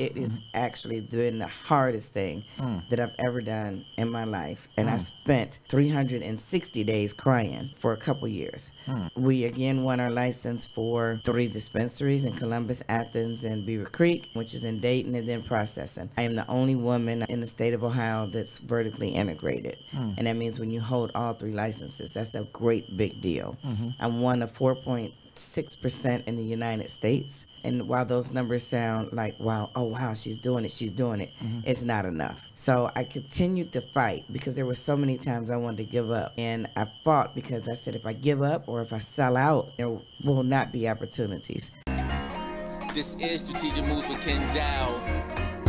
it is actually been the hardest thing that I've ever done in my life. And I spent 360 days crying for a couple years. We again won our license for 3 dispensaries in Columbus, Athens, and Beaver Creek, which is in Dayton, and then processing. I am the only woman in the state of Ohio that's vertically integrated. And that means when you hold all 3 licenses, that's a great big deal. I'm one of 4.6% in the United States. And while those numbers sound like, wow, oh, wow, she's doing it, it's not enough. So I continued to fight because there were so many times I wanted to give up. And I fought because I said, if I give up or if I sell out, there will not be opportunities. This is Strategic Moves with Ken Dow.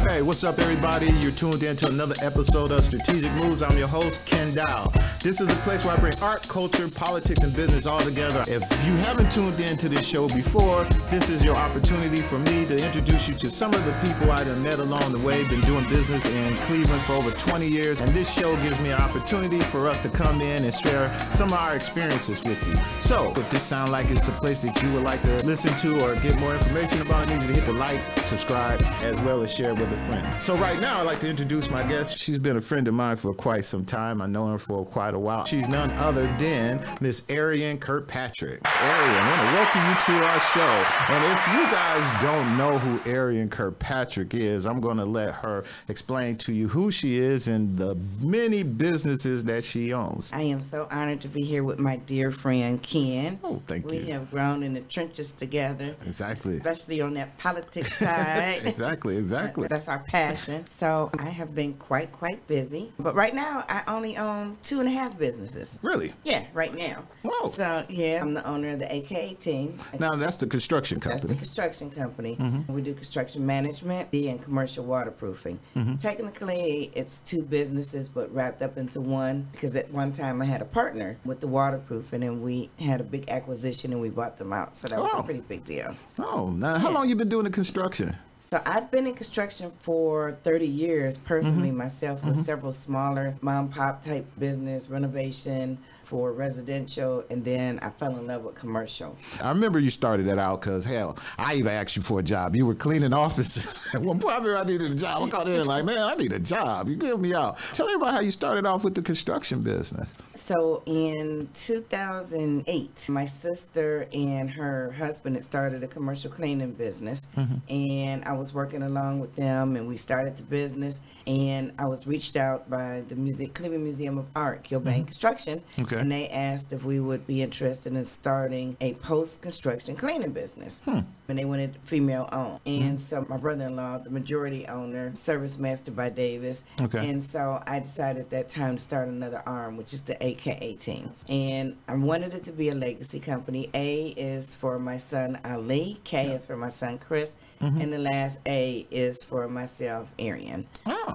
Hey, what's up, everybody? You're tuned in to another episode of Strategic Moves. I'm your host, Ken Dow. This is a place where I bring art, culture, politics, and business all together. If you haven't tuned in to this show before, this is your opportunity for me to introduce you to some of the people I done met along the way. Been doing business in Cleveland for over 20 years, and this show gives me an opportunity for us to come in and share some of our experiences with you. So, if this sounds like it's a place that you would like to listen to or get more information about, I need you to hit the like, subscribe, as well as share with a friend. So right now, I'd like to introduce my guest. She's been a friend of mine for quite some time. I know her for quite a while. She's none other than Miss Ariane Kirkpatrick. Ariane, I want to welcome you to our show. And if you guys don't know who Ariane Kirkpatrick is, I'm going to let her explain to you who she is and the many businesses that she owns. I am so honored to be here with my dear friend, Ken. Oh, thank you. We have grown in the trenches together. Exactly. Especially on that politics side. Exactly. That's our passion. So I have been quite busy. But right now, I only own 2.5 businesses. Really? Yeah, right now. Whoa. So, yeah, I'm the owner of the AKA team. Now, that's the construction company. That's the construction company. We do construction management and commercial waterproofing. Technically, it's 2 businesses, but wrapped up into one, because at one time I had a partner with the waterproofing, and we had a big acquisition, and we bought them out. So that was a pretty big deal. Oh, now, how long you been doing the construction? So I've been in construction for 30 years personally myself, with several smaller mom pop type business renovation for residential, and then I fell in love with commercial. I remember you started that out because, hell, I even asked you for a job. You were cleaning offices. At one point, I needed a job. I called in like, man, I need a job. You give me out. Tell me about how you started off with the construction business. So in 2008, my sister and her husband had started a commercial cleaning business, and I was working along with them, and we started the business, and I was reached out by the Cleveland Museum of Art, Gilbane Construction, and they asked if we would be interested in starting a post-construction cleaning business. And they wanted female-owned. And so my brother-in-law, the majority owner, Service Master by Davis, and so I decided at that time to start another arm, which is the AKA team. And I wanted it to be a legacy company. A is for my son Ali, K is for my son Chris, and the last A is for myself, Ariane.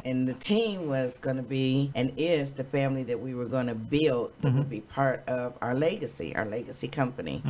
And the team was going to be, and is, the family that we were going to build that would be part of our legacy company.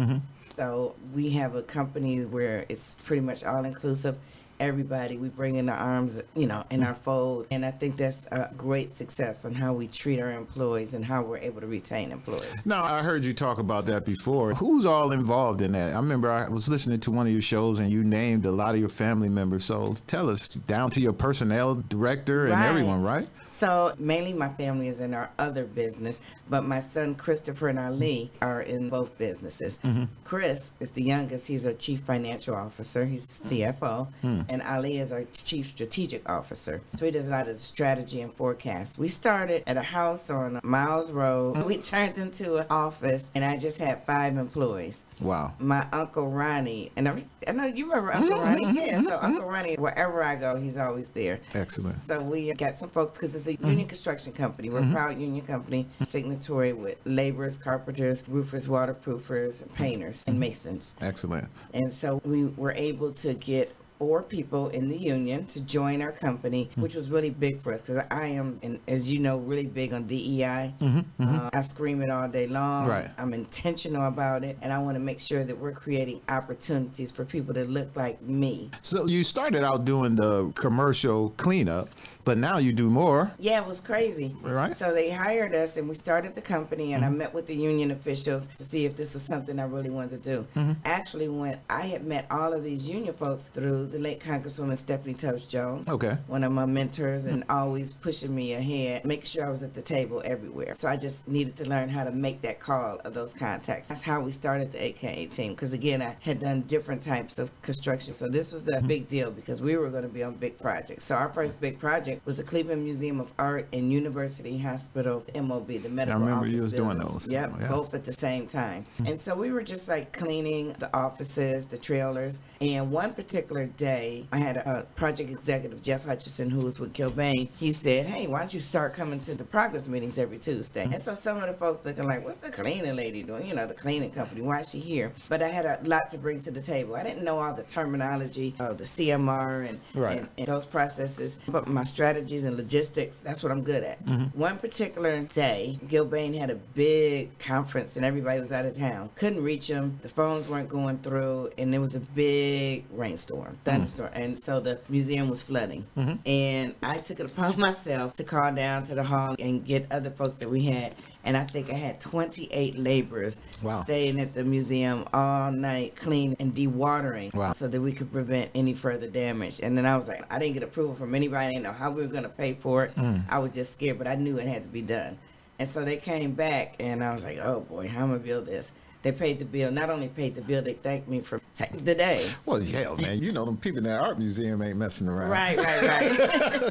So we have a company where it's pretty much all-inclusive. Everybody, we bring in the arms, in our fold. And I think that's a great success on how we treat our employees and how we're able to retain employees. Now, I heard you talk about that before. Who's all involved in that? I remember I was listening to one of your shows and you named a lot of your family members. So tell us, down to your personnel director and everyone, right? So mainly my family is in our other business, but my son Christopher and Ali are in both businesses. Chris is the youngest. He's our chief financial officer. He's CFO. And Ali is our chief strategic officer. So he does a lot of strategy and forecast. We started at a house on Miles Road. We turned into an office, and I just had 5 employees. Wow. My Uncle Ronnie, and I know you remember Uncle Ronnie. Yeah, so Uncle Ronnie, wherever I go, he's always there. Excellent. So we got some folks, because it's a union construction company. We're a proud union company, signatory with laborers, carpenters, roofers, waterproofers, and painters, and masons. Excellent. And so we were able to get 4 people in the union to join our company, which was really big for us, because I am, and as you know, really big on DEI. I scream it all day long. Right. I'm intentional about it, and I want to make sure that we're creating opportunities for people that look like me. So you started out doing the commercial cleanup, but now you do more. Yeah, it was crazy. Right. So they hired us, and we started the company, and I met with the union officials to see if this was something I really wanted to do. Actually, when I had met all of these union folks through the late Congresswoman Stephanie Tubbs Jones. Okay. One of my mentors, and always pushing me ahead, making sure I was at the table everywhere. So I just needed to learn how to make that call of those contacts. That's how we started the AKA team, because again, I had done different types of construction. So this was a big deal because we were going to be on big projects. So our first big project was the Cleveland Museum of Art and University Hospital, MOB, the medical office. I remember you was buildings. doing those. Yep, Yeah. both at the same time. And so we were just like cleaning the offices, the trailers. And one particular day, I had a project executive, Jeff Hutchison, who was with Gilbane. He said, hey, why don't you start coming to the progress meetings every Tuesday? And so some of the folks looking like, what's the cleaning lady doing? You know, the cleaning company, why is she here? But I had a lot to bring to the table. I didn't know all the terminology of the CMR and those processes, but my strategies and logistics, that's what I'm good at. One particular day, Gilbane had a big conference and everybody was out of town. Couldn't reach them. The phones weren't going through, and there was a big rainstorm, thunderstorm, and so the museum was flooding. And I took it upon myself to call down to the hall and get other folks that we had. And I think I had 28 laborers staying at the museum all night, cleaning and dewatering so that we could prevent any further damage. And then I was like, I didn't get approval from anybody. I didn't know how we were going to pay for it. I was just scared, but I knew it had to be done. And so they came back, and I was like, oh boy, how am I going to build this? They paid the bill. Not only paid the bill, they thanked me for saving the day. Well, hell, man, you know them people in that art museum ain't messing around. Right.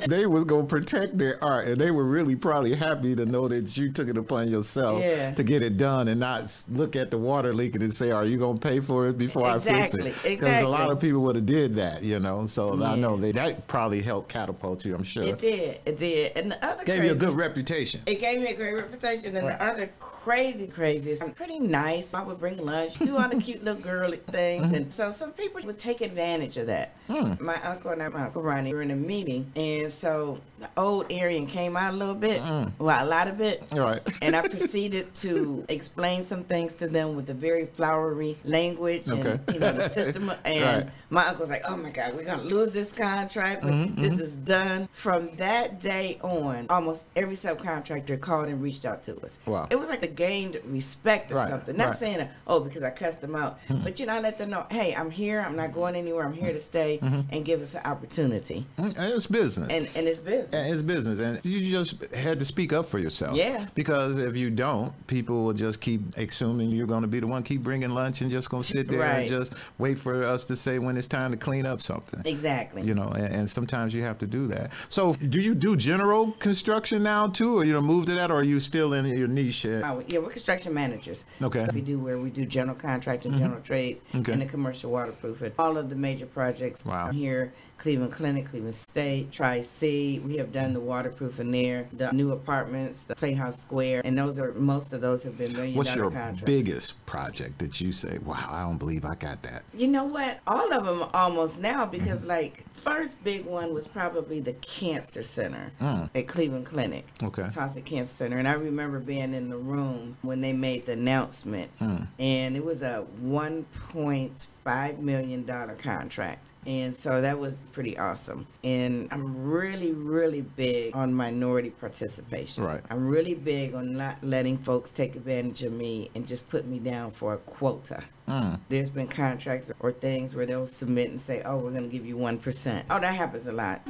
They was going to protect their art, and they were really probably happy to know that you took it upon yourself to get it done and not look at the water leaking and say, are you going to pay for it before I fix it? Because a lot of people would have did that, you know. So I know that probably helped catapult you, I'm sure. It did. And the other gave you a good reputation. It gave me a great reputation. And the other crazy is I'm pretty nice. I would bring lunch, do all the cute little girly things. And so some people would take advantage of that. My uncle and my Uncle Ronnie were in a meeting, and so the old Ariane came out a little bit, well, a lot of it. Right. And I proceeded to explain some things to them with a very flowery language and the system. And my uncle was like, oh my God, we're going to lose this contract, but this is done. From that day on, almost every subcontractor called and reached out to us. Wow. It was like a gained respect or something. Not saying, because I cussed them out, but I let them know, hey, I'm here, I'm not going anywhere, I'm here to stay, and give us an opportunity. And it's business. And it's business. And it's business. And you just had to speak up for yourself. Yeah. Because if you don't, people will just keep assuming you're going to be the one, keep bringing lunch and just going to sit there and just wait for us to say when it's time to clean up something. Exactly. You know, and sometimes you have to do that. So do you do general construction now too, or move to that, or are you still in your niche? Yeah, we're construction managers. Okay. So we do general contracting, general trades, and the commercial waterproofing. All of the major projects here, Cleveland Clinic, Cleveland State, Tri-C. We have done the waterproofing there, the new apartments, the Playhouse Square, and most of those have been $1 million contracts. What's your biggest project that you say, wow, I don't believe I got that? You know what? All of them almost now, because first big one was probably the Cancer Center at Cleveland Clinic. Okay. Toxic Cancer Center. And I remember being in the room when they made the announcement, and it was a $1.5 million contract. And so that was pretty awesome. And I'm really, really big on minority participation. Right. I'm really big on not letting folks take advantage of me and just put me down for a quota. There's been contracts or things where they'll submit and say, oh, we're going to give you 1%. Oh, that happens a lot.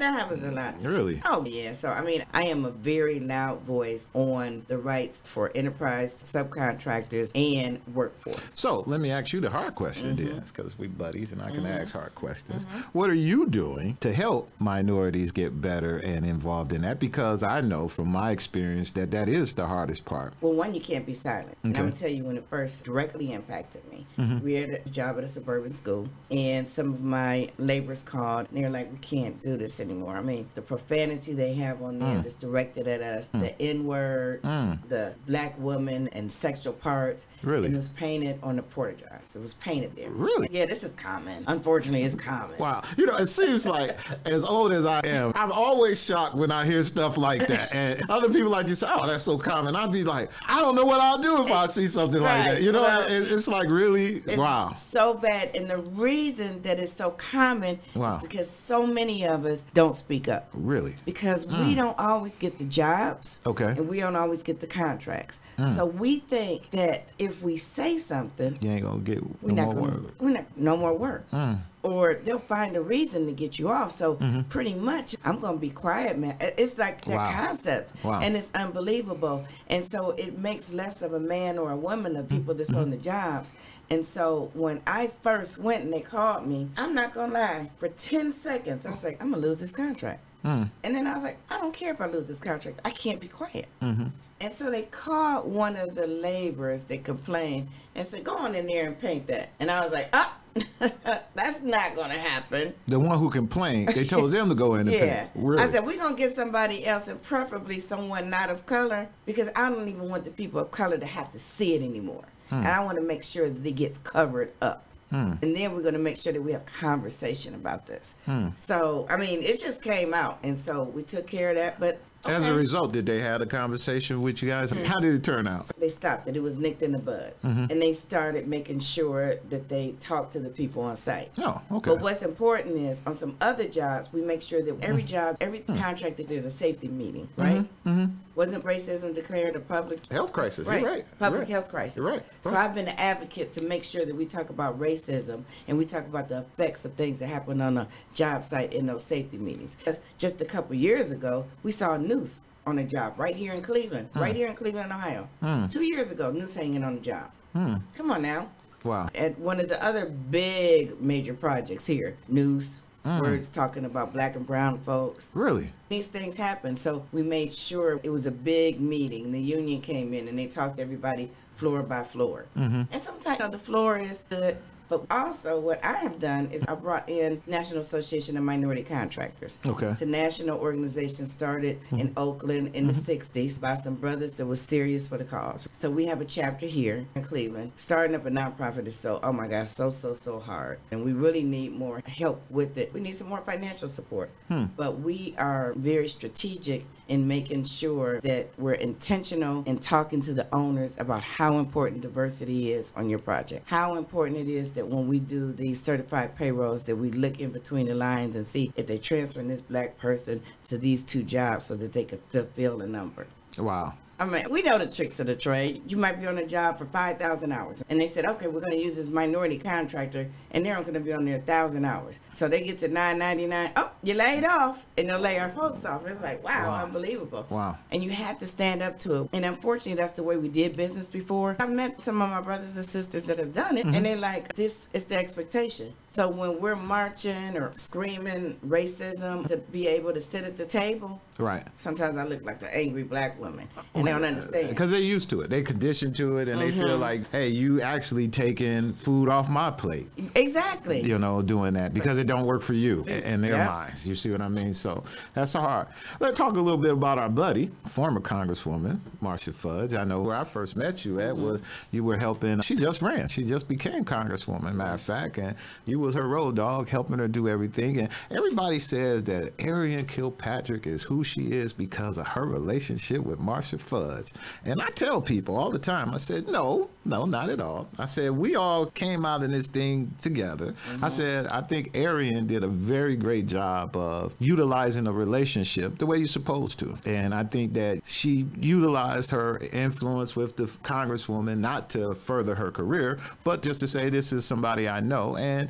Really? Oh, yeah. So, I am a very loud voice on the rights for enterprise, subcontractors, and workforce. So let me ask you the hard question then, because we buddies and I can ask hard questions. What are you doing to help minorities get better and involved in that? Because I know from my experience that is the hardest part. Well, one, you can't be silent. And I'm going to tell you when it first directly impacted me. We had a job at a suburban school, and some of my laborers called, and they're like, we can't do this anymore. The profanity they have on there that's directed at us, the N-word, the black woman and sexual parts. Really? And it was painted on the porta johns. It was painted there. Really? Yeah, this is common. Unfortunately, it's common. Wow. It seems like, as old as I am, I'm always shocked when I hear stuff like that. And other people like you say, oh, that's so common. I'd be like, I don't know what I'll do if I see something like that. It's like really, wow. So bad. And the reason that it's so common is because so many of us don't speak up. Really? Because we don't always get the jobs. Okay. And we don't always get the contracts. So we think that if we say something, you ain't going to get no more work. No more work. or they'll find a reason to get you off. So pretty much, I'm going to be quiet, man. It's like that concept. Wow. And it's unbelievable. And so it makes less of a man or a woman of people that's on the jobs. And so when I first went and they called me, I'm not going to lie, for 10 seconds, I was like, I'm going to lose this contract. And then I was like, I don't care if I lose this contract. I can't be quiet. And so they called one of the laborers that complained and said, go on in there and paint that. And I was like, that's not going to happen. The one who complained, they told them to go in and paint. Really? I said, we're going to get somebody else, and preferably someone not of color, because I don't even want the people of color to have to see it anymore. And I want to make sure that it gets covered up. And then we're going to make sure that we have conversation about this. So, I mean, it just came out. And so we took care of that. But as a result, did they have a conversation with you guys? How did it turn out? They stopped it. It was nicked in the bud. And they started making sure that they talked to the people on site. Oh, okay. But what's important is on some other jobs, we make sure that every job, every contract, that there's a safety meeting, right? Wasn't racism declared a public health crisis? Right. You're right. Public health crisis. Right. So I've been an advocate to make sure that we talk about racism and we talk about the effects of things that happen on a job site in those safety meetings. Because just a couple years ago, we saw a noose on a job right here in Cleveland, Ohio. 2 years ago, noose hanging on the job. Come on now. Wow. At one of the other big major projects here, noose, words talking about black and brown folks. Really? These things happen. So we made sure it was a big meeting. The union came in and they talked to everybody floor by floor. And sometimes the floor is good. But also what I have done is I brought in National Association of Minority Contractors. Okay. It's a national organization started in Oakland in the 60s by some brothers that was serious for the cause. So we have a chapter here in Cleveland. Starting up a nonprofit is so hard. And we really need more help with it. We need some more financial support. But we are very strategic in making sure that we're intentional in talking to the owners about how important diversity is on your project. How important it is that when we do these certified payrolls that we look in between the lines and see if they're transferring this black person to these two jobs so that they can fulfill the number. Wow. I mean, we know the tricks of the trade. You might be on a job for 5,000 hours. And they said, okay, we're going to use this minority contractor, and they're going to be on there 1,000 hours. So they get to $9.99. Oh, you laid off. And they'll lay our folks off. It's like, wow, unbelievable. Wow. And you have to stand up to it. And unfortunately, that's the way we did business before. I've met some of my brothers and sisters that have done it, and they're like, this is the expectation. So when we're marching or screaming racism to be able to sit at the table, right. Sometimes I look like the angry black woman. And they don't understand. Because they're used to it. They conditioned to it, and they feel like, hey, you actually taking food off my plate. Exactly. You know, doing that because it don't work for you in their minds. You see what I mean? So that's hard. Let's talk a little bit about our buddy, former Congresswoman, Marcia Fudge. I know where I first met you at was you were helping. She just ran. She just became Congresswoman, matter of fact, and you was her road dog, helping her do everything. And everybody says that Ariane Kirkpatrick is who she is because of her relationship with Marcia Fudge. And I tell people all the time, I said, no, not at all. I said, we all came out in this thing together. I said, I think Ariane did a very great job of utilizing a relationship the way you're supposed to. And I think that she utilized her influence with the Congresswoman, not to further her career, but just to say, this is somebody I know. And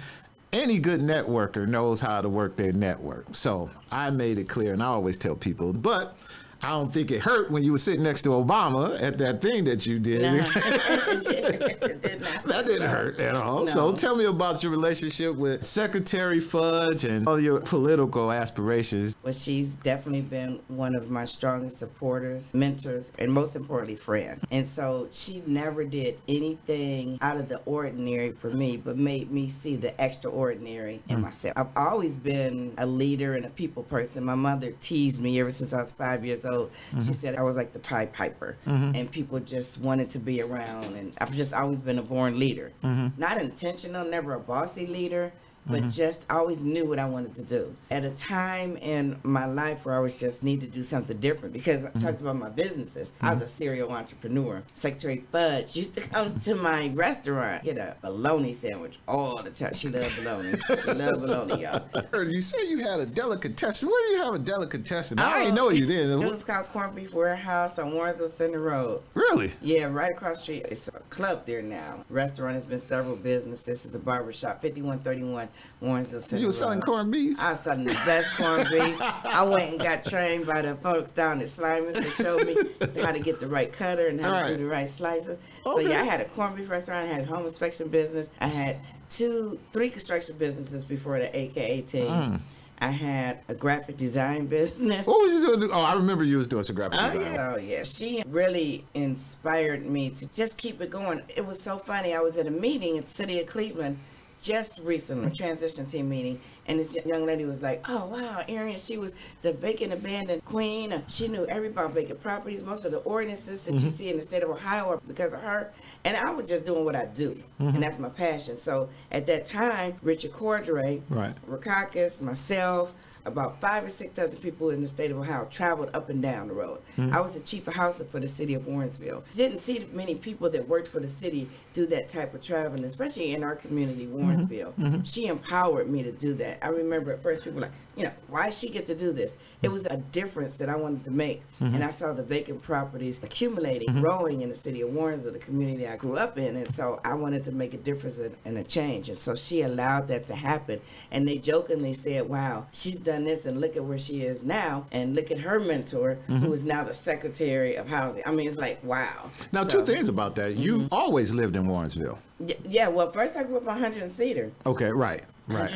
any good networker knows how to work their network. So I made it clear, and I always tell people, but I don't think it hurt when you were sitting next to Obama at that thing that you did. No, it did not. That didn't hurt at all. No. So tell me about your relationship with Secretary Fudge and all your political aspirations. Well, she's definitely been one of my strongest supporters, mentors, and most importantly, friend. And so she never did anything out of the ordinary for me, but made me see the extraordinary in myself. I've always been a leader and a people person. My mother teased me ever since I was 5 years old. She said I was like the Pied Piper, and people just wanted to be around, and I've just always been a born leader. Not intentional, never a bossy leader, but just always knew what I wanted to do. At a time in my life where I was just need to do something different, because I talked about my businesses. I was a serial entrepreneur. Secretary Fudge used to come to my restaurant, get a bologna sandwich all the time. She loved bologna. She loved bologna, y'all. I heard you say you had a delicatessen. Where do you have a delicatessen? I didn't know you did. It was called Corned Beef Warehouse on Warrensville Center Road. Really? Yeah, right across the street. It's a club there now. Restaurant has been several businesses. It's a barbershop, 5131 Warrensville. You were selling corned beef? I was selling the best corned beef. I went and got trained by the folks down at Slimers that showed me how to get the right cutter and how to do the right slices. So yeah, I had a corned beef restaurant. I had a home inspection business. I had 3 construction businesses before the AKA team. I had a graphic design business. What was you doing? Oh, I remember you was doing some graphic design. Oh, yeah. She really inspired me to just keep it going. It was so funny. I was at a meeting at the city of Cleveland just recently, a transition team meeting, and this young lady was like, oh, wow, Ariane, she was the vacant abandoned queen. She knew everything about vacant properties. Most of the ordinances that you see in the state of Ohio are because of her. And I was just doing what I do, and that's my passion. So at that time, Richard Cordray, Rakakis, myself, about 5 or 6 other people in the state of Ohio traveled up and down the road. I was the chief of housing for the city of Warrensville. Didn't see many people that worked for the city do that type of traveling, especially in our community, Warrensville. She empowered me to do that. I remember at first people were like, you know, why she get to do this? It was a difference that I wanted to make. And I saw the vacant properties accumulating, growing in the city of Warrensville, the community I grew up in. And so I wanted to make a difference and a change. And so she allowed that to happen. And they jokingly said, wow, she's done this and look at where she is now, and look at her mentor who is now the Secretary of Housing. I mean, it's like, wow. Now, 2 things about that. You always lived in Warrensville. Yeah, well, first I grew up on 100 and Cedar. Okay, right.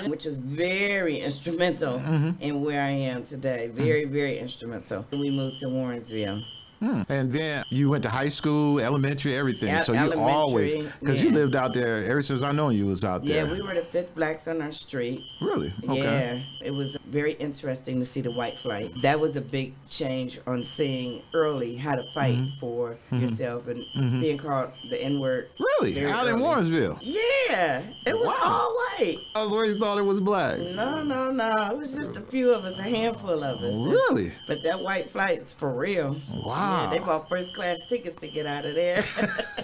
Which was very instrumental in where I am today. Very, very instrumental. We moved to Warrensville. And then you went to high school, elementary, everything. So you always, because you lived out there ever since I know you was out there. Yeah, we were the 5th blacks on our street. Really? Okay. Yeah, it was very interesting to see the white flight. That was a big change on seeing early how to fight for yourself and being called the N-word. Really? Out in Warrensville? Yeah, it was all white. I always thought it was black. No. It was just a few of us, a handful of us. Really? But that white flight's for real. Wow. Yeah, they bought first class tickets to get out of there.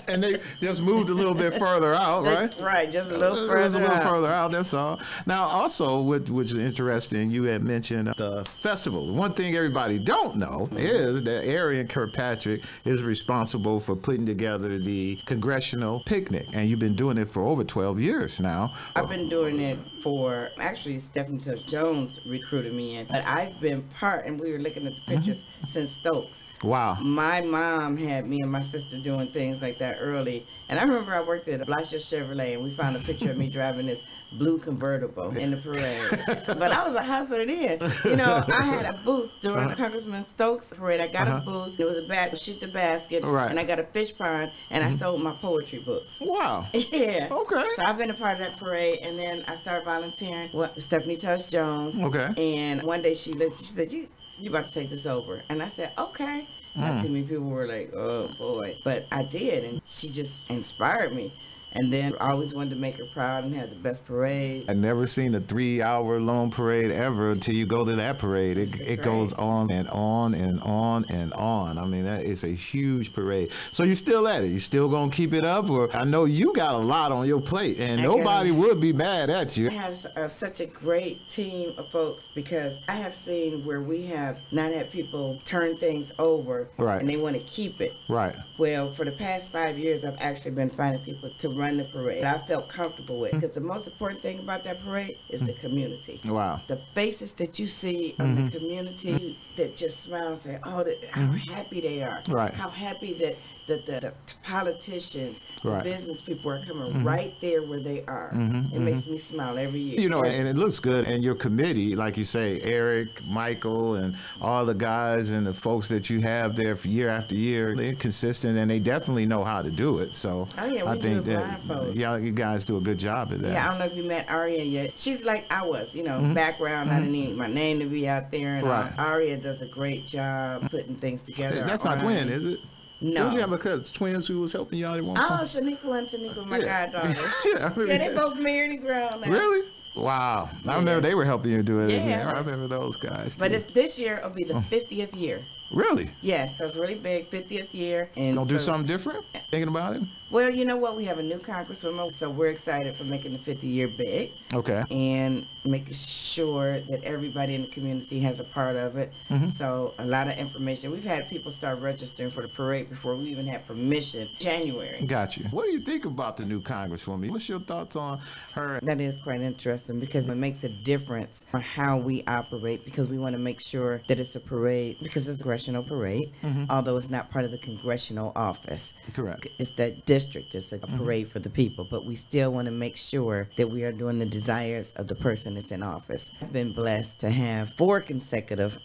And they just moved a little bit further out, right? Right, just a little further Just a little further out, that's all. Now, also, which is interesting, you had mentioned the festival. One thing everybody don't know is that Ariane Kirkpatrick is responsible for putting together the Congressional Picnic, and you've been doing it for over 12 years now. I've been doing it for, actually, Stephanie Tubbs Jones recruited me in, but I've been part, and we were looking at the pictures since Stokes. Wow. My mom had me and my sister doing things like that early. And I remember I worked at Blasher Chevrolet, and we found a picture of me driving this blue convertible in the parade. But I was a hustler then. You know, I had a booth during Congressman Stokes' parade. I got a booth. It was a bat, shoot the basket, and I got a fish pond, and I sold my poetry books. Wow. Yeah. Okay. So I've been a part of that parade, and then I started volunteering with Stephanie Tubbs Jones. Okay. And one day she said, you about to take this over. And I said, okay. Not too many people were like, oh boy. But I did, and she just inspired me. And then I always wanted to make her proud and have the best parade. I've never seen a 3-hour long parade ever until you go to that parade. It goes on and on and on and on. I mean, that is a huge parade. So you're still at it? You still gonna keep it up? Or I know you got a lot on your plate, and nobody would be mad at you. I have such a great team of folks, because I have seen where we have not had people turn things over, and they want to keep it. Right. Well, for the past 5 years, I've actually been finding people to run the parade that I felt comfortable with, because the most important thing about that parade is the community. Wow. The faces that you see of the community that just smile and say, oh, how happy they are. Right. How happy that the politicians, the Right. business people are coming right there where they are. It makes me smile every year. You know, and it looks good. And your committee, like you say, Eric, Michael, and all the guys and the folks that you have there for year after year, they're consistent, and they definitely know how to do it. So I think that you guys do a good job at that. Yeah, I don't know if you met Aria yet. She's like I was, you know, background. I didn't need my name to be out there. And Aria does a great job putting things together. That's not twin, is it? No. Did you have a twins who was helping you out at one point? Oh, Shanique and Tanika, my goddaughters. Yeah, they both married and grown now. Really? Wow. I remember they were helping you do it. Yeah. I remember those guys too. But this year will be the 50th year. Really? Yes, so it's really big, 50th year. And Don't do something different? Thinking about it? Well, you know what? We have a new congresswoman, so we're excited for making the 50-year big. Okay. And making sure that everybody in the community has a part of it. So a lot of information. We've had people start registering for the parade before we even had permission. January. Got you. What do you think about the new congresswoman? What's your thoughts on her? That is quite interesting because it makes a difference on how we operate, because we want to make sure that it's a parade, because it's a congressional parade, although it's not part of the congressional office. Correct. It's that district. It's a parade for the people, but we still want to make sure that we are doing the desires of the person that's in office. I've been blessed to have 4 consecutive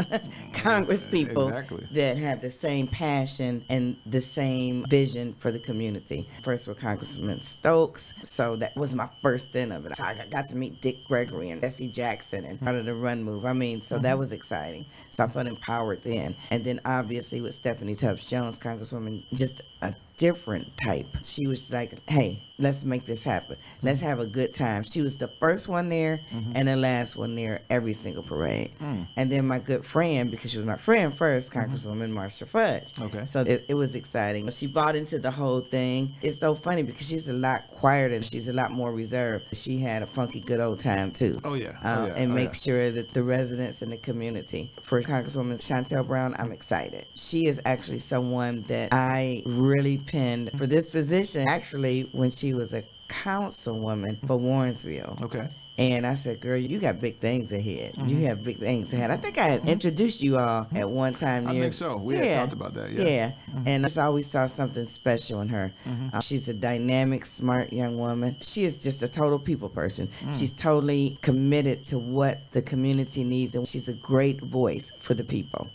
Congress people that have the same passion and the same vision for the community. First with Congresswoman Stokes, so that was my first stint of it. I got to meet Dick Gregory and Jesse Jackson and part of the Run Move. I mean, so that was exciting. So I felt empowered then. And then obviously with Stephanie Tubbs Jones, Congresswoman, just a different type. She was like, hey, let's make this happen. Let's have a good time. She was the first one there and the last one there every single parade. And then my good friend, because she was my friend first, Congresswoman Marsha Fudge. Okay. So it was exciting. She bought into the whole thing. It's so funny because she's a lot quieter and she's a lot more reserved. She had a funky good old time too. Oh yeah. And make sure that the residents in the community. For Congresswoman Chantel Brown, I'm excited. She is actually someone that I really pinned for this position, actually, when she was a councilwoman for Warrensville. Okay. And I said, girl, you got big things ahead. You have big things ahead. I think I had introduced you all at one time. I think so. We had talked about that. Yeah. And I always saw something special in her. She's a dynamic, smart young woman. She is just a total people person. She's totally committed to what the community needs, and she's a great voice for the people.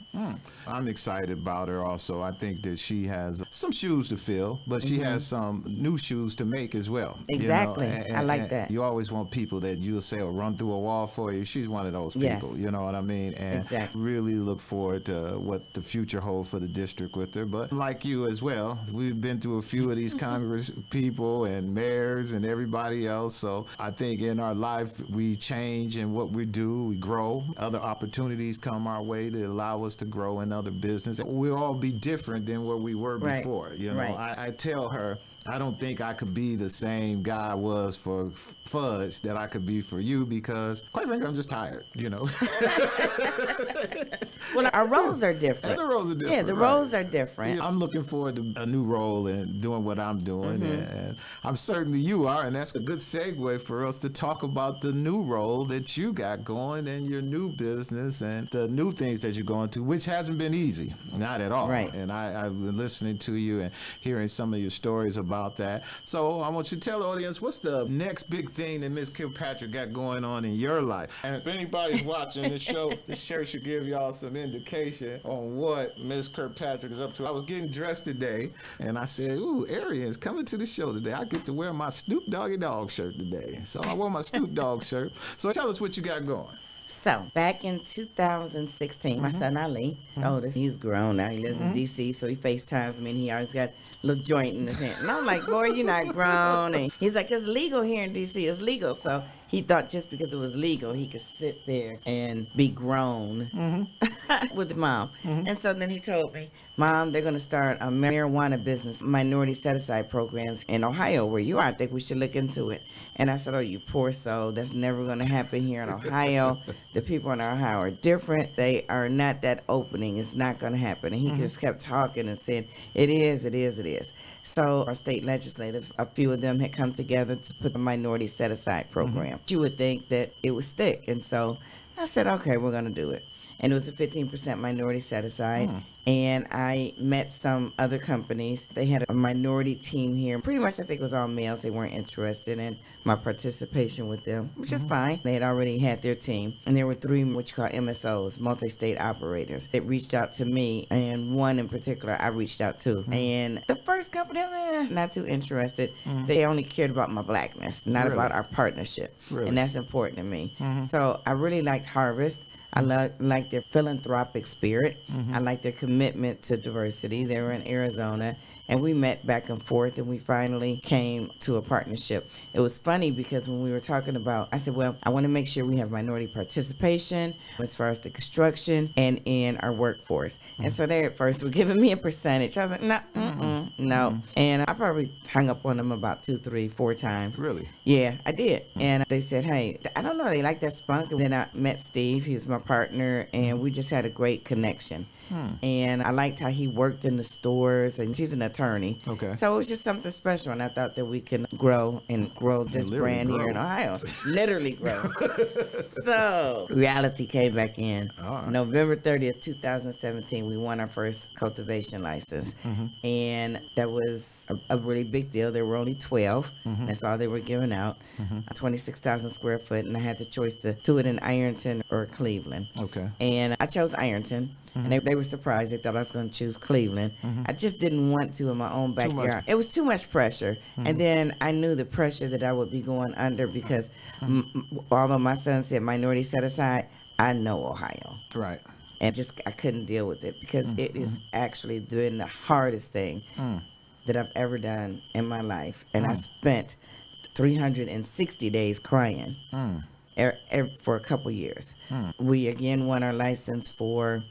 I'm excited about her also. I think that she has some shoes to fill, but she has some new shoes to make as well. Exactly. You know? I like that. You always want people that you'll say will run through a wall for you. She's one of those people. Yes. You know what I mean? And exactly. Really look forward to what the future holds for the district with her. But like you as well, we've been through a few of these Congress people and mayors and everybody else. So I think in our life, we change in what we do. We grow. Other opportunities come our way to allow us to grow in other business. We'll all be different than where we were before. You know, I tell her, I don't think I could be the same guy I was for Fudge that I could be for you, because quite frankly, I'm just tired, you know. Well, our roles are different. And the roles are different. Yeah, the roles are different. I'm looking forward to a new role and doing what I'm doing. And I'm certain that you are. And that's a good segue for us to talk about the new role that you got going and your new business and the new things that you're going to, which hasn't been easy. Not at all. Right. And I've been listening to you and hearing some of your stories about that. So I want you to tell the audience, what's the next big thing that Ms. Kirkpatrick got going on in your life? And if anybody's watching this show, this shirt should give y'all some indication on what Ms. Kirkpatrick is up to. I was getting dressed today and I said, ooh, Ariane's coming to the show today. I get to wear my Snoop Doggy Dogg shirt today. So I wore my Snoop Dogg shirt. So tell us what you got going. So, back in 2016, my son Ali, oldest, he's grown now. He lives in D.C., so he FaceTimes me, and he always got a little joint in his hand. And I'm like, boy, you're not grown. And he's like, it's legal here in D.C. It's legal. So he thought just because it was legal, he could sit there and be grown with his mom. And so then he told me, Mom, they're going to start a marijuana business, minority set-aside programs in Ohio, where you are. I think we should look into it. And I said, oh, you poor soul. That's never going to happen here in Ohio. The people in Ohio are different. They are not that opening. It's not going to happen. And he just kept talking and said, it is, it is, it is. So our state legislators, a few of them had come together to put a minority set-aside program. You would think that it would stick. And so I said, okay, we're going to do it. And it was a 15% minority set-aside. And I met some other companies. They had a minority team here. Pretty much, I think it was all males. They weren't interested in my participation with them, which is fine. They had already had their team. And there were 3 what you call MSOs, multi-state operators, that reached out to me. And one in particular, I reached out to. And the first company, I was not too interested. They only cared about my blackness, not about our partnership. And that's important to me. So I really liked Harvest. I like their philanthropic spirit. I like their commitment to diversity. They were in Arizona, and we met back and forth, and we finally came to a partnership. It was funny because when we were talking about, I said, well, I want to make sure we have minority participation as far as the construction and in our workforce. And so they at first were giving me a percentage. I was like, no. And I probably hung up on them about 2, 3, 4 times. Really? Yeah, I did. And they said, hey, I don't know, they like that spunk. And then I met Steve, he was my partner, and we just had a great connection. And I liked how he worked in the stores, and he's an attorney. Okay. So it was just something special, and I thought that we can grow this brand here in Ohio. Literally grow. So reality came back in. Right. November 30th, 2017, we won our first cultivation license. And that was a really big deal. There were only 12. That's all they were giving out. 26,000 square foot, and I had the choice to do it in Ironton or Cleveland. Okay. And I chose Ironton. And they were surprised. They thought I was going to choose Cleveland. I just didn't want to in my own backyard. It was too much pressure. And then I knew the pressure that I would be going under because although my son said minority set aside, I know Ohio. Right. And I couldn't deal with it because it is actually been the hardest thing that I've ever done in my life. And I spent 360 days crying for a couple years. We again won our license for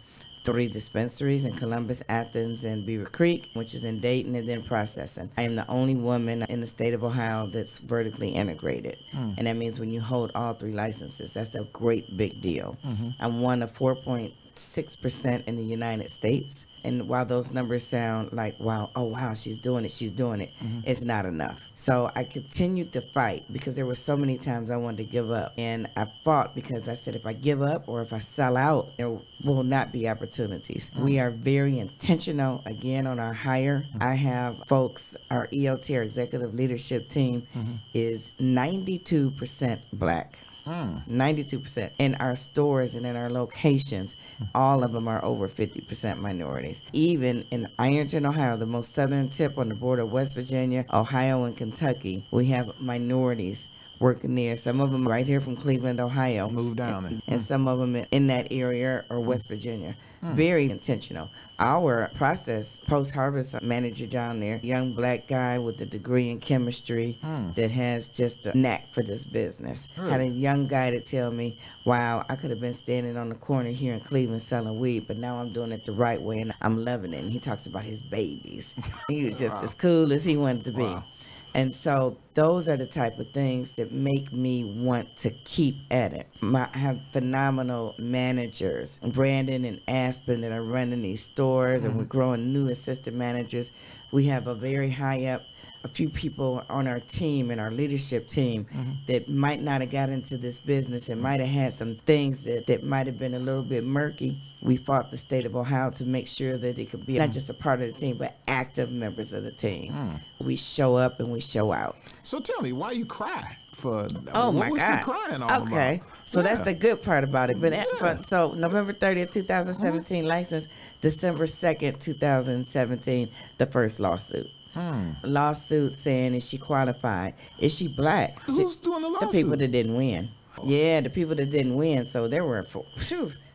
3 dispensaries in Columbus, Athens, and Beaver Creek, which is in Dayton, and then processing. I am the only woman in the state of Ohio that's vertically integrated. And that means when you hold all 3 licenses, that's a great big deal. I'm one of 4.6% in the United States. And while those numbers sound like, wow, oh, wow, she's doing it, it's not enough. So I continued to fight because there were so many times I wanted to give up. And I fought because I said, if I give up or if I sell out, there will not be opportunities. We are very intentional, again, on our hire. I have folks, our ELT, our executive leadership team, is 92% Black. 92%. In our stores and in our locations, all of them are over 50% minorities. Even in Ironton, Ohio, the most southern tip on the border of West Virginia, Ohio, and Kentucky, we have minorities working there. Some of them right here from Cleveland, Ohio. Moved down there. And some of them in that area or West Virginia. Very intentional. Our process post-harvest manager down there, young Black guy with a degree in chemistry that has just a knack for this business. Really? Had a young guy to tell me, wow, I could have been standing on the corner here in Cleveland selling weed, but now I'm doing it the right way and I'm loving it. And he talks about his babies. He was just as cool as he wanted to be. Wow. And so those are the type of things that make me want to keep at it. I have phenomenal managers, Brandon and Aspen, that are running these stores, and we're growing new assistant managers. We have a very high up, a few people on our team and our leadership team that might not have got into this business and might have had some things that might have been a little bit murky. We fought the state of Ohio to make sure that they could be not just a part of the team, but active members of the team. We show up and we show out. So tell me, why you cry? Oh my God. What was the crying all about? Okay. So that's the good part about it. But so November 30th, 2017 license, December 2nd, 2017, the first lawsuit. Lawsuit saying, is she qualified? Is she Black? Who's doing the lawsuit? The people that didn't win. Yeah, the people that didn't win. So there were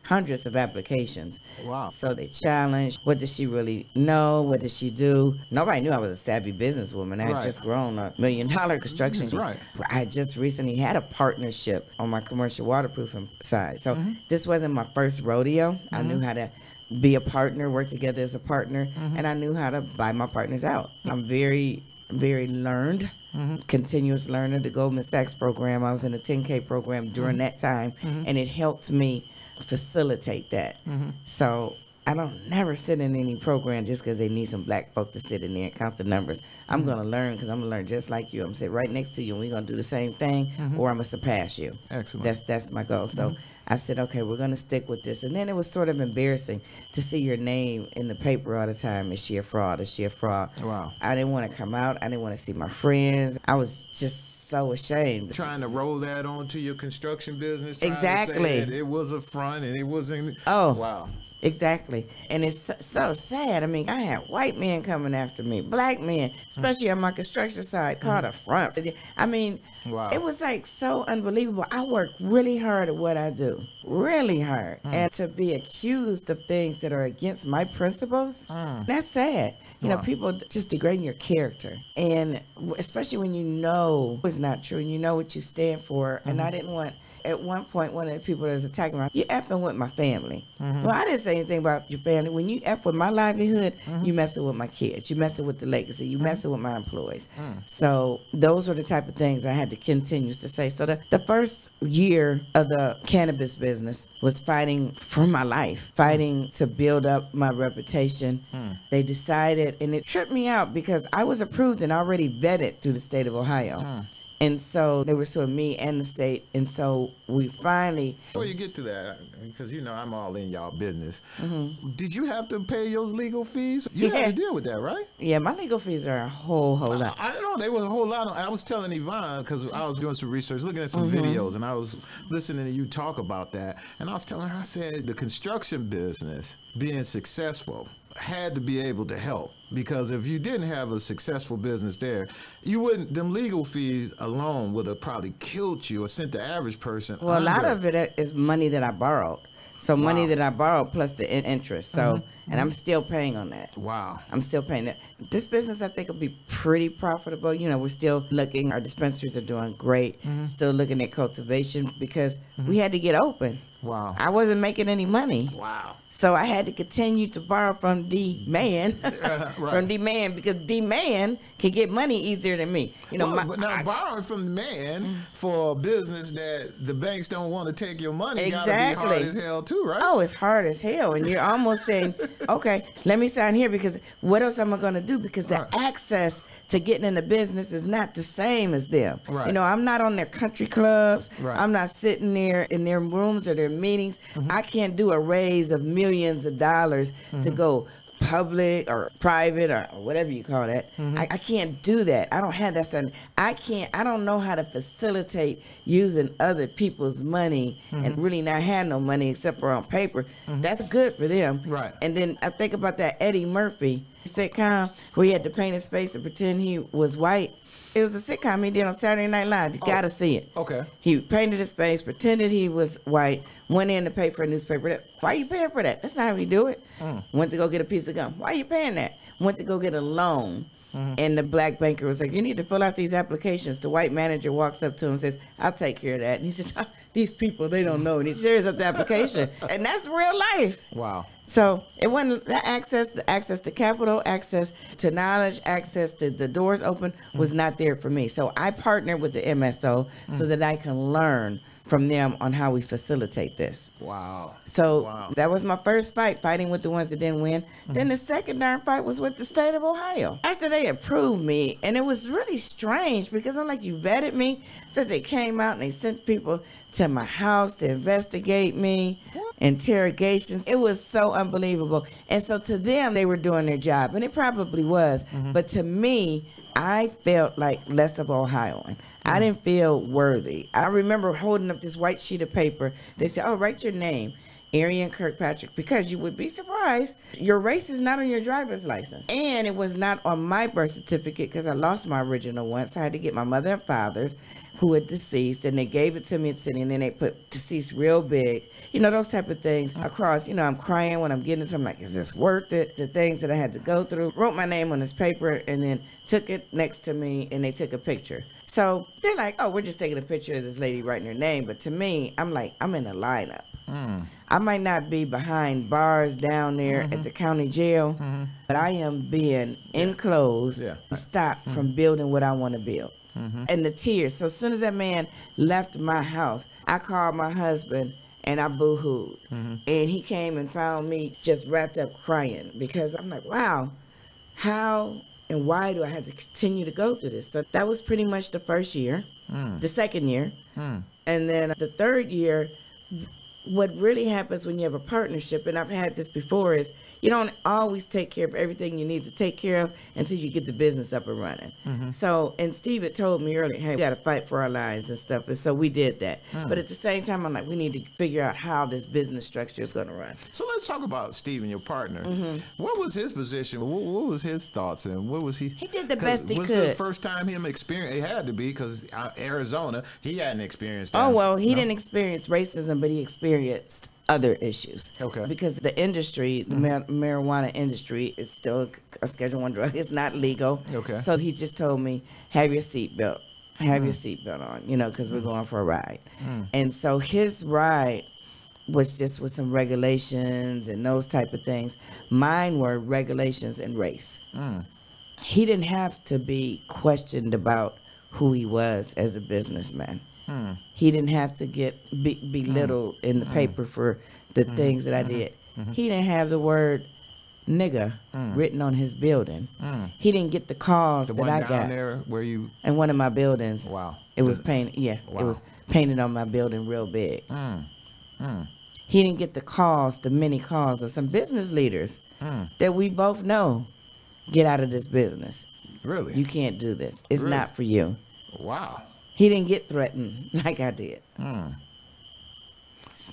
hundreds of applications. Wow. So they challenged, what does she really know? What does she do? Nobody knew I was a savvy businesswoman. I had just grown $1 million construction. That's right. I just recently had a partnership on my commercial waterproofing side. So this wasn't my first rodeo. I knew how to be a partner, work together as a partner, and I knew how to buy my partners out. I'm very learned, continuous learner. The Goldman Sachs program, I was in a 10K program during that time, and it helped me facilitate that. So I don't never sit in any program just because they need some Black folk to sit in there and count the numbers. I'm going to learn because I'm going to learn just like you. I'm going to sit right next to you and we're going to do the same thing, or I'm going to surpass you. Excellent. That's my goal. So I said, okay, we're going to stick with this. And then it was sort of embarrassing to see your name in the paper all the time. Is she a fraud? Is she a fraud? Wow. I didn't want to come out. I didn't want to see my friends. I was just so ashamed. Trying to roll that onto your construction business. Exactly. It was a front and it wasn't. Oh. Wow. Exactly. And it's so sad. I mean, I had white men coming after me, black men, especially on my construction side, called a front. I mean, Wow. it was like so unbelievable. I work really hard at what I do, really hard. And to be accused of things that are against my principles, that's sad. You know, people just degrading your character. And especially when you know it's not true and you know what you stand for. And I didn't want, at one point, one of the people that was attacking me, you effing with my family. Well, I didn't say anything about your family. When you F with my livelihood, you messing with my kids. You messing with the legacy. You messing with my employees. So those were the type of things I had to continue to say. So the first year of the cannabis business was fighting for my life, fighting to build up my reputation. They decided, and it tripped me out because I was approved and already vetted through the state of Ohio. And so they were suing me and the state. And so we finally... Before you get to that, because you know I'm all in y'all business, did you have to pay those legal fees? You had to deal with that, right? Yeah, my legal fees are a whole lot. I don't know. They was a whole lot. I was telling Yvonne, because I was doing some research, looking at some videos, and I was listening to you talk about that. And I was telling her, I said, the construction business being successful had to be able to help, because if you didn't have a successful business there, you wouldn't, them legal fees alone would have probably killed you or sent the average person Well, under. a lot of it is money that I borrowed. So money that I borrowed plus the interest. So, and I'm still paying on that. Wow. I'm still paying that. This business, I think, will be pretty profitable. You know, we're still looking, our dispensaries are doing great. Still looking at cultivation because we had to get open. Wow. I wasn't making any money. Wow. So I had to continue to borrow from the man, Right. from the man, because the man can get money easier than me. You know, Well, but now borrowing from the man for a business that the banks don't want to take your money gotta be hard as hell too, right? Oh, it's hard as hell. And you're almost saying, okay, let me sign here because what else am I going to do? Because the access to getting in the business is not the same as them. Right. You know, I'm not on their country clubs. Right. I'm not sitting there in their rooms or their meetings. I can't do a raise of millions of dollars to go public or private or whatever you call that. I can't do that. I don't have that stuff. I don't know how to facilitate using other people's money and really not have no money except for on paper. That's good for them. Right. And then I think about that Eddie Murphy sitcom where he had to paint his face and pretend he was white. It was a sitcom he did on Saturday Night Live. You gotta see it. Okay. He painted his face, pretended he was white, went in to pay for a newspaper. Why are you paying for that? That's not how we do it. Went to go get a piece of gum. Why are you paying that? Went to go get a loan. And the black banker was like, you need to fill out these applications. The white manager walks up to him and says, I'll take care of that. And he says, oh, these people, they don't know. And he tears up the application. And that's real life. Wow. So it wasn't the access to capital, access to knowledge, access to the doors open was not there for me. So I partnered with the MSO so that I can learn from them on how we facilitate this. Wow. So that was my first fight, fighting with the ones that didn't win. Then the second darn fight was with the state of Ohio. After they approved me, and it was really strange because I'm like, you vetted me, that they came out and they sent people to my house to investigate me, interrogations. It was so unbelievable. And so to them, they were doing their job, and it probably was. But to me, I felt like less of an Ohioan. I didn't feel worthy. I remember holding up this white sheet of paper. They said, oh, write your name, Ariane Kirkpatrick, because you would be surprised. Your race is not on your driver's license. And it was not on my birth certificate because I lost my original one. So I had to get my mother and father's who had deceased, and they gave it to me at city, and then they put deceased real big. You know, those type of things across. You know, I'm crying when I'm getting it. So I'm like, is this worth it? The things that I had to go through. Wrote my name on this paper and then took it next to me, and they took a picture. So they're like, oh, we're just taking a picture of this lady writing her name. But to me, I'm like, I'm in a lineup. I might not be behind bars down there at the county jail, but I am being enclosed, stopped from building what I want to build. And the tears. So as soon as that man left my house, I called my husband and I boo-hooed. And he came and found me just wrapped up crying because I'm like, wow, how and why do I have to continue to go through this? So that was pretty much the first year, the second year. And then the third year, what really happens when you have a partnership, and I've had this before, is you don't always take care of everything you need to take care of until you get the business up and running. So, and Steve had told me earlier, hey, we got to fight for our lives and stuff. And so we did that. But at the same time, I'm like, we need to figure out how this business structure is going to run. So let's talk about Steve and your partner. What was his position? What was his thoughts, and what was he? He did the best he could. Was this the first time him experience? It had to be, because Arizona, he hadn't experienced that. Oh, well, he didn't experience racism, but he experienced other issues. Okay. Because the industry, the marijuana industry, is still a Schedule I drug. It's not legal. Okay. So he just told me, have your seatbelt. Have your seatbelt on, because we're going for a ride. And so his ride was just with some regulations and those type of things. Mine were regulations and race. He didn't have to be questioned about who he was as a businessman. He didn't have to get belittled in the paper for the things that I did. He didn't have the word nigga written on his building. He didn't get the calls The that one I down got. there where you? In one of my buildings. Wow. It was painted. Yeah, Wow. it was painted on my building real big. He didn't get the many calls of some business leaders that we both know. Get out of this business. Really? You can't do this. It's Really? not for you. Wow. He didn't get threatened like I did.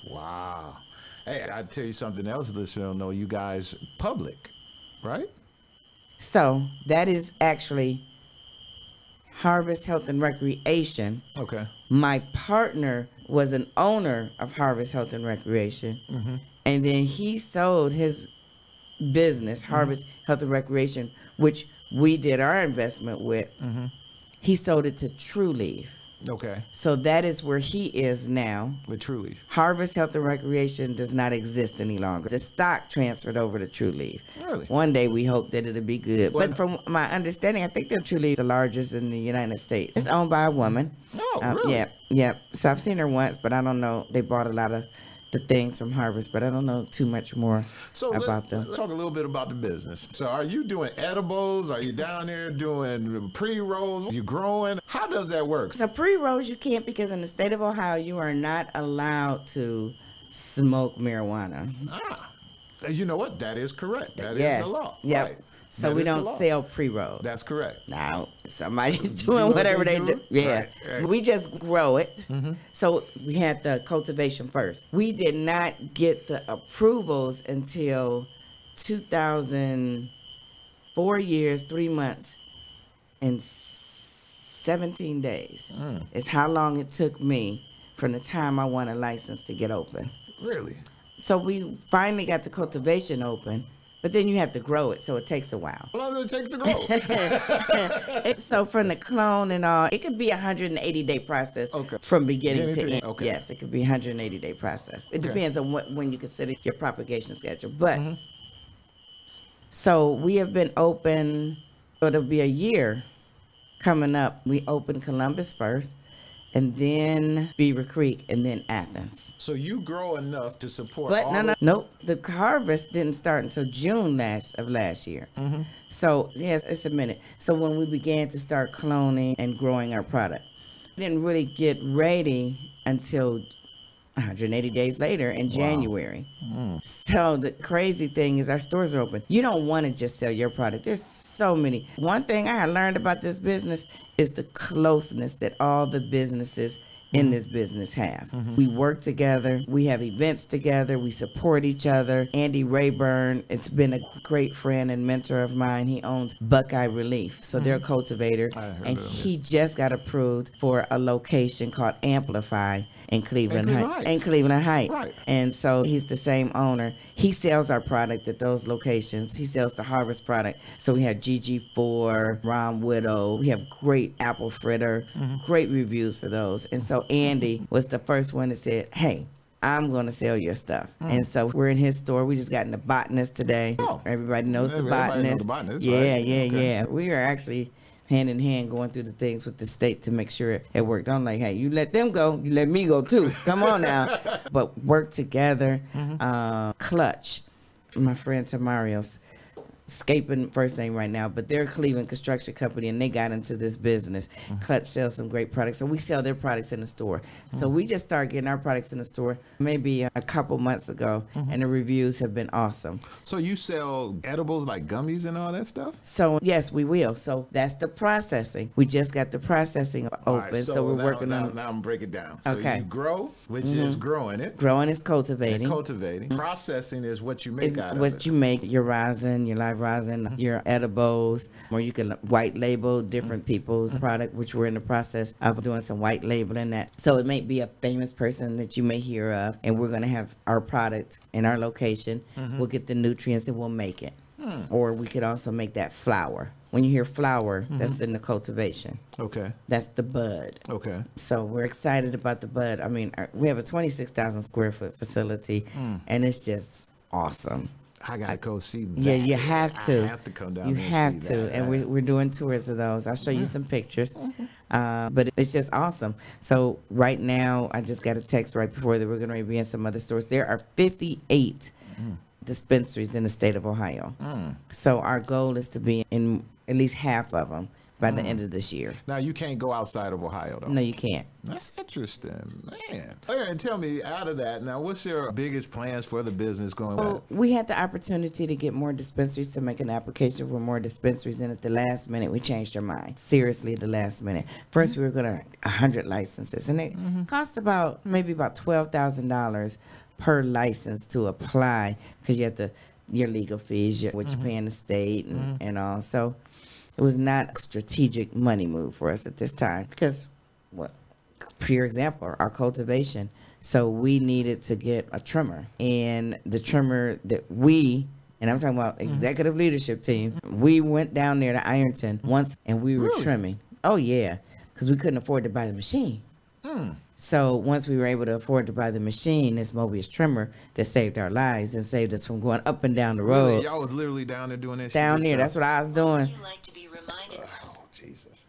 Wow. Hey, I tell you something else, listeners don't know. You guys public, right? So that is actually Harvest Health and Recreation. Okay. My partner was an owner of Harvest Health and Recreation, and then he sold his business, Harvest Health and Recreation, which we did our investment with. He sold it to True Leaf. Okay. So that is where he is now. With True Leaf. Harvest Health and Recreation does not exist any longer. The stock transferred over to True Leaf. Really? One day we hope that it'll be good. Well, but from my understanding, I think that True Leaf is the largest in the United States. It's owned by a woman. Oh, really? Yeah. So I've seen her once, but I don't know. They bought a lot of the things from Harvest, but I don't know too much more about them. Let's talk a little bit about the business. So are you doing edibles? Are you down there doing pre-rolls? Are you growing? How does that work? So pre-rolls you can't, because in the state of Ohio, you are not allowed to smoke marijuana. You know what? That is correct. That is Yes. the law. Yep. Right. So That we is the don't law. sell pre-rolls. That's correct. Now, if somebody's Do doing what whatever they they do. do. Yeah. Right. We just grow it. So we had the cultivation first. We did not get the approvals until 2004 years, 3 months, and 17 days. It's how long it took me from the time I won a license to get open. Really? So we finally got the cultivation open. But then you have to grow it, so it takes a while. How long does it take to grow? So from the clone and all, it could be a 180-day process Okay. from beginning Beginning to to end. end, okay. Yes, it could be a 180-day process. It Okay. depends on when you consider your propagation schedule. But so we have been open, it'll be a year coming up. We opened Columbus first, and then Beaver Creek, and then Athens. So you grow enough to support But all nope. The harvest didn't start until June of last year. So yes, it's a minute. So when we began to start cloning and growing our product, we didn't really get ready until 180 days later in January. So the crazy thing is our stores are open. You don't want to just sell your product. There's so many. One thing I learned about this business is the closeness that all the businesses in this business have. We work together. We have events together. We support each other. Andy Rayburn, it's been a great friend and mentor of mine. He owns Buckeye Relief. So they're a cultivator. I heard And of it. he just got approved for a location called Amplify in Cleveland Heights. In Cleveland Heights. Right. And so he's the same owner. He sells our product at those locations. He sells the Harvest product. So we have GG4, Ron Widow. We have great apple fritter, great reviews for those. And so Andy was the first one that said, hey, I'm going to sell your stuff. And so we're in his store. We just got in the botanist today. Oh. Everybody knows the Everybody knows botanist. the botanist, Yeah, right. yeah, Okay. yeah. We are actually hand in hand going through the things with the state to make sure it worked. I'm like, hey, you let them go, you let me go too. Come on now. But work together. Clutch, my friend Tamarios, escaping first name right now, but they're a Cleveland construction company, and they got into this business. Clutch sells some great products, so we sell their products in the store. So we just started getting our products in the store maybe a couple months ago, and the reviews have been awesome. So you sell edibles like gummies and all that stuff? So yes, we will. So that's the processing. We just got the processing open, All right, so we're working on. Now I'm gonna break it down. So Okay. you grow, which is growing it. Growing is cultivating. And cultivating. Processing is what you make Is out of what it. you make, your rosin, your live rosin, your edibles, or you can white label different people's product, which we're in the process of doing some white labeling that. So it may be a famous person that you may hear of, and we're going to have our product in our location. We'll get the nutrients and we'll make it. Or we could also make that flower. When you hear flower, that's in the cultivation. Okay. That's the bud. Okay. So we're excited about the bud. I mean, we have a 26,000 square foot facility, and it's just awesome. I gotta go see that. Yeah, you have to. I have to come down You there and have see to. that. And we're doing tours of those. I'll show you some pictures. But it's just awesome. So right now, I just got a text right before that we're going to be in some other stores. There are 58 dispensaries in the state of Ohio. So our goal is to be in at least half of them by the end of this year. Now you can't go outside of Ohio though. No, you can't. That's interesting, man. And tell me, out of that, now what's your biggest plans for the business going on? Well, we had the opportunity to get more dispensaries, to make an application for more dispensaries, and at the last minute, we changed our mind. Seriously, the last minute. First, we were going to 100 licenses, and it cost about $12,000 per license to apply, because you have to your legal fees, what you pay in the state, and all. So it was not a strategic money move for us at this time, because, well, pure example, our cultivation. So we needed to get a trimmer, and the trimmer that and I'm talking about executive leadership team, we went down there to Ironton once, and we were trimming. Oh yeah, because we couldn't afford to buy the machine. So once we were able to afford to buy the machine, this Mobius trimmer that saved our lives and saved us from going up and down the road. Really? Y'all was literally down there doing that Down shit there, that's yourself? what I was doing. You like to be reminded. Oh, Jesus.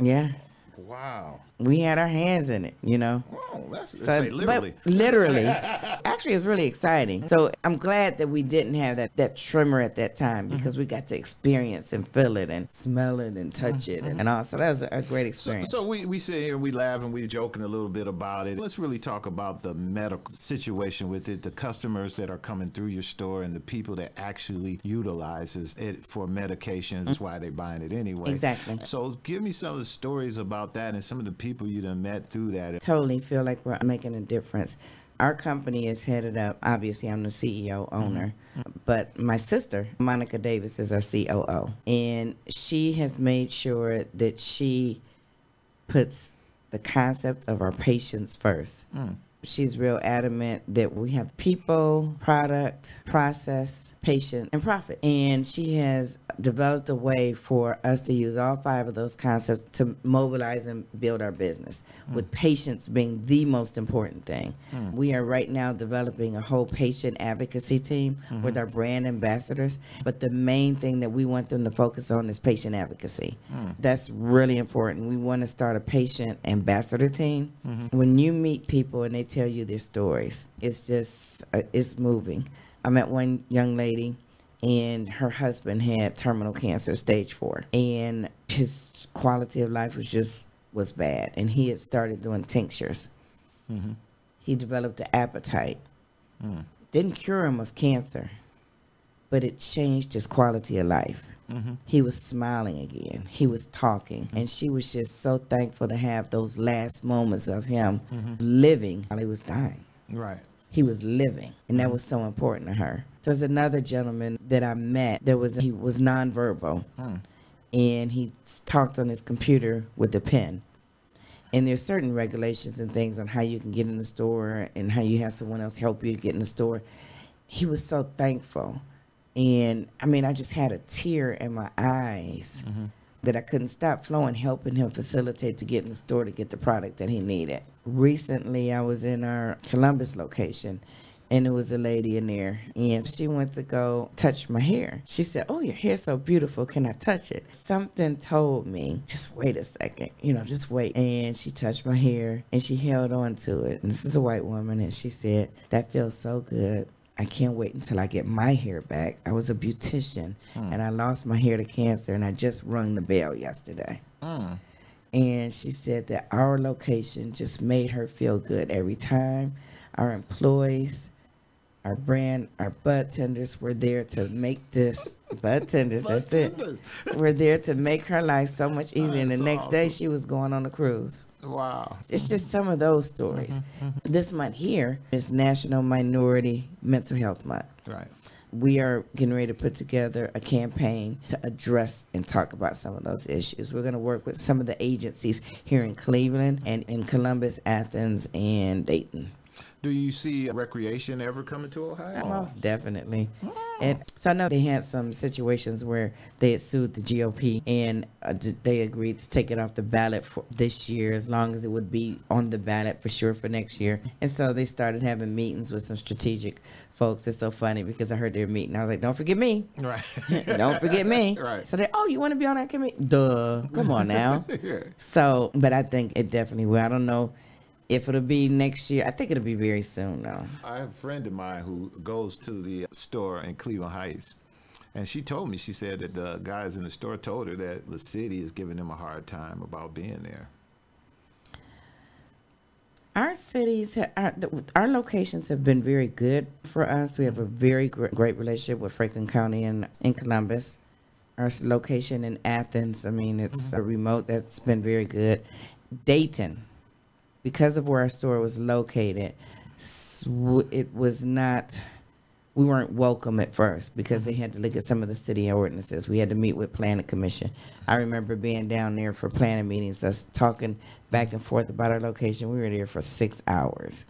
Yeah, Wow. we had our hands in it, you know. Oh, that's So, say literally. But literally. Actually, it's really exciting. So I'm glad that we didn't have that trimmer at that time, because we got to experience and feel it and smell it and touch it and all. So that was a great experience. So we sit here and we laugh and we joking a little bit about it. Let's really talk about the medical situation with it, the customers that are coming through your store and the people that actually utilizes it for medication. That's why they're buying it anyway. Exactly. So give me some of the stories about that and some of the people you done met through that. Totally feel like we're making a difference. Our company is headed up, obviously I'm the CEO owner, but my sister, Monica Davis, is our COO. And she has made sure that she puts the concept of our patients first. She's real adamant that we have people, product, process, patient, and profit. And she has developed a way for us to use all 5 of those concepts to mobilize and build our business, with patients being the most important thing. We are right now developing a whole patient advocacy team with our brand ambassadors, but the main thing that we want them to focus on is patient advocacy. That's really important. We want to start a patient ambassador team. When you meet people and they tell you their stories, it's just, it's moving. I met one young lady, and her husband had terminal cancer, stage 4, and his quality of life was bad, and he had started doing tinctures. He developed an appetite. Didn't cure him of cancer, but it changed his quality of life. He was smiling again. He was talking, and she was just so thankful to have those last moments of him living while he was dying. Right. He was living, and that was so important to her. There's another gentleman that I met. He was nonverbal, and he talked on his computer with a pen. And there's certain regulations and things on how you can get in the store and how you have someone else help you to get in the store. He was so thankful, and I mean, I just had a tear in my eyes that I couldn't stop flowing, helping him facilitate to get in the store to get the product that he needed. Recently, I was in our Columbus location, and there was a lady in there, and she went to go touch my hair. She said, "Oh, your hair's so beautiful. Can I touch it?" Something told me, just wait a second, just wait. And she touched my hair, and she held on to it. And this is a white woman, and she said, "That feels so good. I can't wait until I get my hair back. I was a beautician, and I lost my hair to cancer, and I just rung the bell yesterday. And she said that our location just made her feel good every time. Our employees, our bud tenders were there to make this, bud tenders, that's it. We're there to make her life so much easier. And the next day she was going on a cruise. Wow. It's just some of those stories. This month here is National Minority Mental Health Month. Right. We are getting ready to put together a campaign to address and talk about some of those issues. We're going to work with some of the agencies here in Cleveland and in Columbus, Athens, and Dayton. Do you see recreation ever coming to Ohio? Most definitely. And so I know they had some situations where they had sued the GOP, and they agreed to take it off the ballot for this year, as long as it would be on the ballot for sure for next year. And so they started having meetings with some strategic folks. It's so funny because I heard their meeting. I was like, don't forget me. Right. Don't forget me. Right. So they, oh, you want to be on that committee? Duh. Come on now. Yeah. So, but I think it definitely will. I don't know if it'll be next year. I think it'll be very soon, though. I have a friend of mine who goes to the store in Cleveland Heights, and she told me, she said that the guys in the store told her that the city is giving them a hard time about being there. Our cities, our locations have been very good for us. We have a very great relationship with Franklin County and in Columbus. Our location in Athens, I mean, it's a remote that's been very good. Dayton, because of where our store was located, it was not, we weren't welcome at first because they had to look at some of the city ordinances. We had to meet with planning commission. I remember being down there for planning meetings, us talking back and forth about our location. We were there for 6 hours,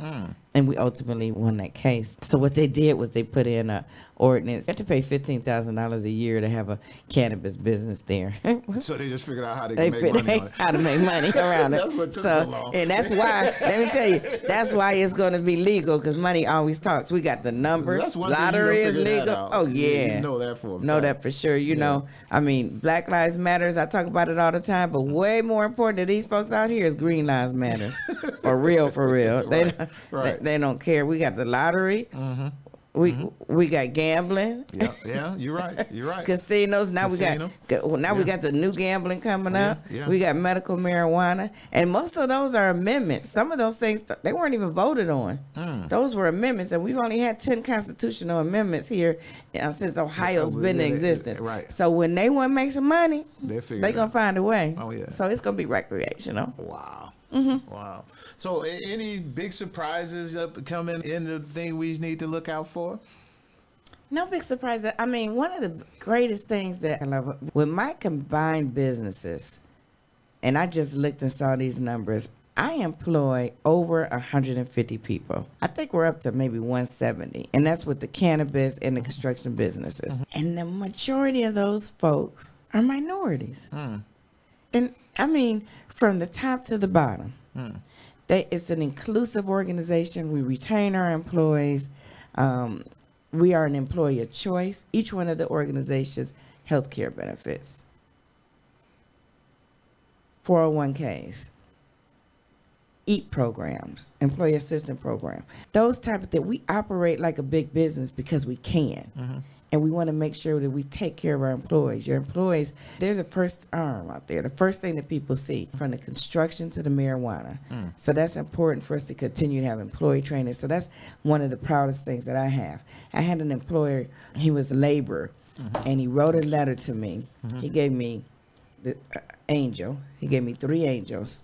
and we ultimately won that case. So what they did was they put in a ordinance. You have to pay $15,000 a year to have a cannabis business there. So they just figured out how to make money on it. How to make money around it. That's what took so long. And that's why, let me tell you, that's why it's going to be legal, because money always talks. We got the numbers. That's one thing Lottery you is figure that legal. out. Oh, yeah. You know that for a fact. Know that for sure. You know, I mean, Black Lives Matters, I talk about it all the time, but way more important to these folks out here is Green Lives Matters. For real, for real. They don't care. We got the lottery. We got gambling. Yeah, you're right. You're right. Casinos. Now we got the new gambling coming up. Yeah. We got medical marijuana, and most of those are amendments. Some of those things they weren't even voted on. Those were amendments, and we've only had 10 constitutional amendments here since Ohio's been in existence. Right. So when they want to make some money, they're gonna find a way. Oh yeah. So it's gonna be recreational. Wow. Wow. So any big surprises coming in the thing we need to look out for? No big surprise. I mean, one of the greatest things that I love with my combined businesses, and I just looked and saw these numbers, I employ over 150 people. I think we're up to maybe 170, and that's with the cannabis and the construction businesses. And the majority of those folks are minorities. And I mean, from the top to the bottom. It's an inclusive organization. We retain our employees. We are an employee of choice. Each one of the organizations, healthcare benefits, 401ks, EAT programs, employee assistance program, those type of things. We operate like a big business because we can. And we want to make sure that we take care of our employees. Your employees, they're the first arm out there, the first thing that people see, from the construction to the marijuana. So that's important for us to continue to have employee training. So that's one of the proudest things that I have. I had an employer, he was a laborer, and he wrote a letter to me. He gave me the angel. He gave me 3 angels.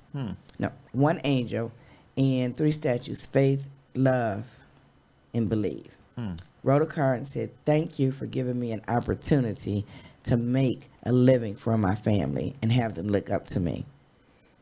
No, 1 angel and 3 statues: faith, love, and believe. Wrote a card and said, thank you for giving me an opportunity to make a living for my family and have them look up to me.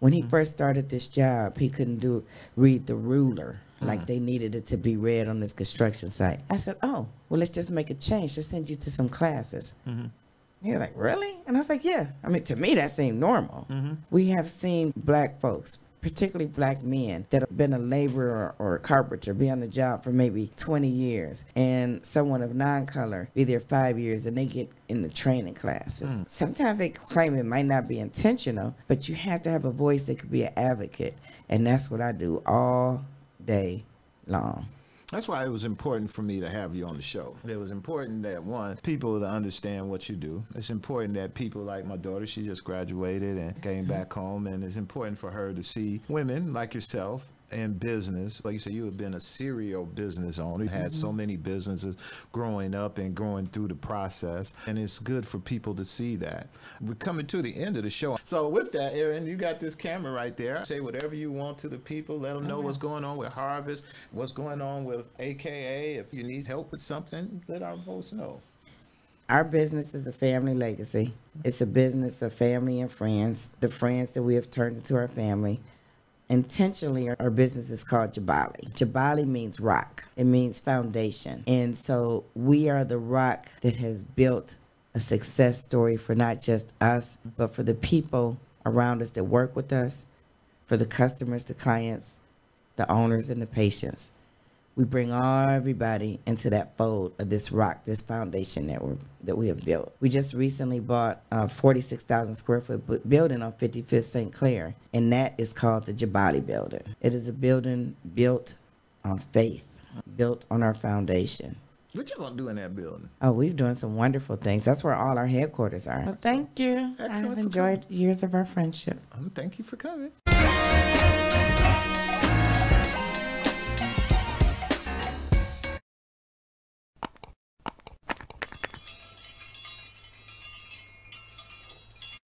When he first started this job, he couldn't read the ruler like they needed it to be read on this construction site. I said, oh, well, let's just make a change. Let's send you to some classes. He was like, really? And I was like, yeah. I mean, to me, that seemed normal. We have seen black folks, particularly black men, that have been a laborer or a carpenter, be on the job for maybe 20 years, and someone of non-color be there 5 years, and they get in the training classes. Sometimes they claim it might not be intentional, but you have to have a voice that could be an advocate, and that's what I do all day long. That's why it was important for me to have you on the show. It was important that, one, people to understand what you do. It's important that people like my daughter, she just graduated and came back home, and it's important for her to see women like yourself in business. Like you said, you have been a serial business owner. You had so many businesses growing up and going through the process, and it's good for people to see that. We're coming to the end of the show. So with that, Ariane, you got this camera right there. Say whatever you want to the people. Let them know what's going on with Harvest, what's going on with AKA. If you need help with something, let our folks know. Our business is a family legacy. It's a business of family and friends, the friends that we have turned into our family. Intentionally, our business is called Jabali. Jabali means rock. It means foundation. And so we are the rock that has built a success story for not just us, but for the people around us that work with us, for the customers, the clients, the owners, and the patients. We bring everybody into that fold of this rock, this foundation that we have built. We just recently bought a 46,000 square foot building on 55th St. Clair, and that is called the Jabali Building. It is a building built on faith, built on our foundation. What you gonna do in that building? Oh, we're doing some wonderful things. That's where all our headquarters are. Well, thank you. Excellent. I've enjoyed years of our friendship. Thank you for coming.